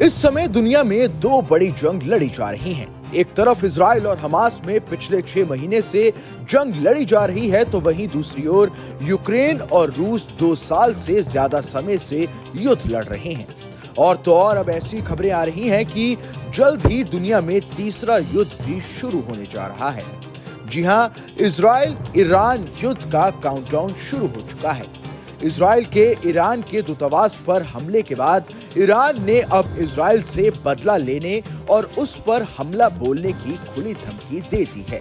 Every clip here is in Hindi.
इस समय दुनिया में दो बड़ी जंग लड़ी जा रही हैं। एक तरफ इजराइल और हमास में पिछले 6 महीने से जंग लड़ी जा रही है, तो वहीं दूसरी ओर यूक्रेन और रूस 2 साल से ज्यादा समय से युद्ध लड़ रहे हैं। और तो और अब ऐसी खबरें आ रही हैं कि जल्द ही दुनिया में तीसरा युद्ध भी शुरू होने जा रहा है। जी हां, इजराइल ईरान युद्ध का काउंटडाउन शुरू हो चुका है। इजराइल के ईरान के दूतावास पर हमले के बाद ईरान ने अब इजराइल से बदला लेने और उस पर हमला बोलने की खुली धमकी दे दी है।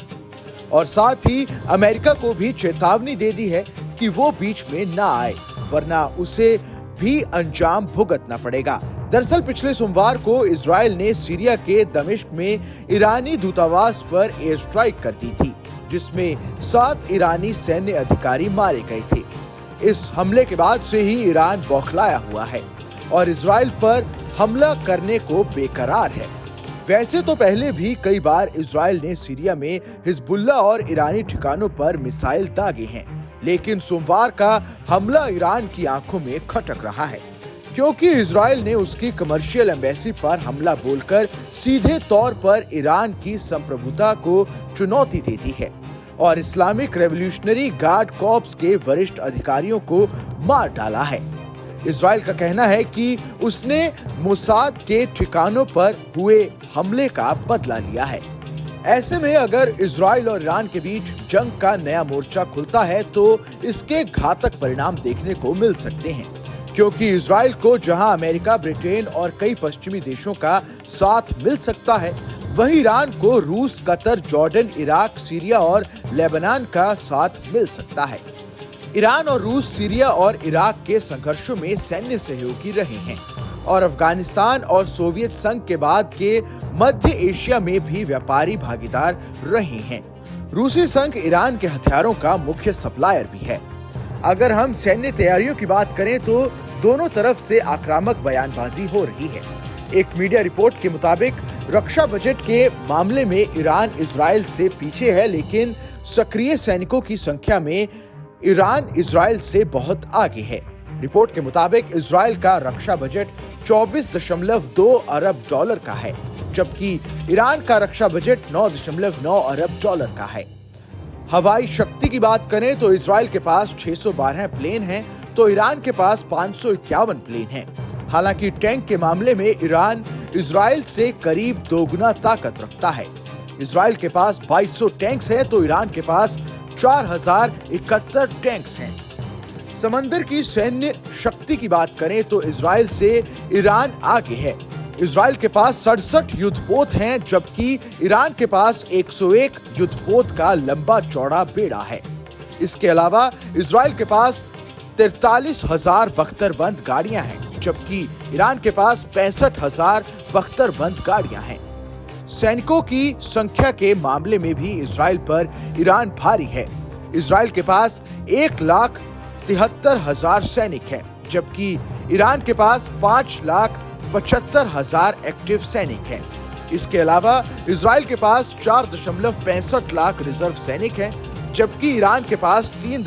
और साथ ही अमेरिका को भी चेतावनी दे दी है कि वो बीच में ना आए, वरना उसे भी अंजाम भुगतना पड़ेगा। दरअसल पिछले सोमवार को इजराइल ने सीरिया के दमिश्क में ईरानी दूतावास पर एयर स्ट्राइक कर दी थी, जिसमें 7 ईरानी सैन्य अधिकारी मारे गए थे। इस हमले के बाद से ही ईरान बौखलाया हुआ है और इजराइल पर हमला करने को बेकरार है। वैसे तो पहले भी कई बार इजराइल ने सीरिया में हिजबुल्लाह और ईरानी ठिकानों पर मिसाइल दागे हैं, लेकिन सोमवार का हमला ईरान की आंखों में खटक रहा है, क्योंकि इजराइल ने उसकी कमर्शियल एम्बेसी पर हमला बोलकर सीधे तौर पर ईरान की संप्रभुता को चुनौती दे दी है और इस्लामिक रेवोल्यूशनरी गार्ड कॉर्प्स के वरिष्ठ अधिकारियों को मार डाला है। इजराइल का कहना है कि उसने मोसाद के ठिकानों पर हुए हमले का बदला लिया है। ऐसे में अगर इजराइल और ईरान के बीच जंग का नया मोर्चा खुलता है, तो इसके घातक परिणाम देखने को मिल सकते हैं, क्योंकि इजराइल को जहां अमेरिका, ब्रिटेन और कई पश्चिमी देशों का साथ मिल सकता है, वहीं ईरान को रूस, कतर, जॉर्डन, इराक, सीरिया और लेबनान का साथ मिल सकता है। ईरान और रूस सीरिया और इराक के संघर्षों में सैन्य सहयोगी रहे हैं और अफगानिस्तान और सोवियत संघ के बाद के मध्य एशिया में भी व्यापारी भागीदार रहे हैं। रूसी संघ ईरान के हथियारों का मुख्य सप्लायर भी है। अगर हम सैन्य तैयारियों की बात करें, तो दोनों तरफ से आक्रामक बयानबाजी हो रही है। एक मीडिया रिपोर्ट के मुताबिक रक्षा बजट के मामले में ईरान इजराइल से पीछे है, लेकिन सक्रिय सैनिकों की संख्या में ईरान इजराइल से बहुत आगे है। रिपोर्ट के मुताबिक इजराइल का रक्षा बजट 24.2 अरब डॉलर का है, जबकि ईरान का रक्षा बजट 9.9 अरब डॉलर का है। हवाई शक्ति की बात करें तो इजराइल के पास 612 प्लेन हैं, तो ईरान के पास 551 प्लेन हैं। हालांकि टैंक के मामले में ईरान इजराइल से करीब दोगुना ताकत रखता है। इजराइल के पास 2200 टैंक्स हैं, तो ईरान के पास 4071 टैंक्स हैं। समंदर की सैन्य शक्ति की बात करें तो इजराइल से ईरान आगे है। इजराइल के पास 67 युद्धपोत हैं, जबकि ईरान के पास 101 युद्धपोत का लंबा चौड़ा बेड़ा है। इसके अलावा इजराइल के पास 43,000 बख्तरबंद गाड़ियां हैं, जबकि ईरान के पास 65,000 बख्तरबंद गाड़ियां हैं। सैनिकों की संख्या के मामले में भी इजराइल पर ईरान भारी है। इजराइल के पास 1,73,000 सैनिक हैं, जबकि ईरान के पास 5,75,000 एक्टिव सैनिक हैं। इसके अलावा इजराइल के पास 4.65 लाख रिजर्व सैनिक हैं, जबकि ईरान के पास 3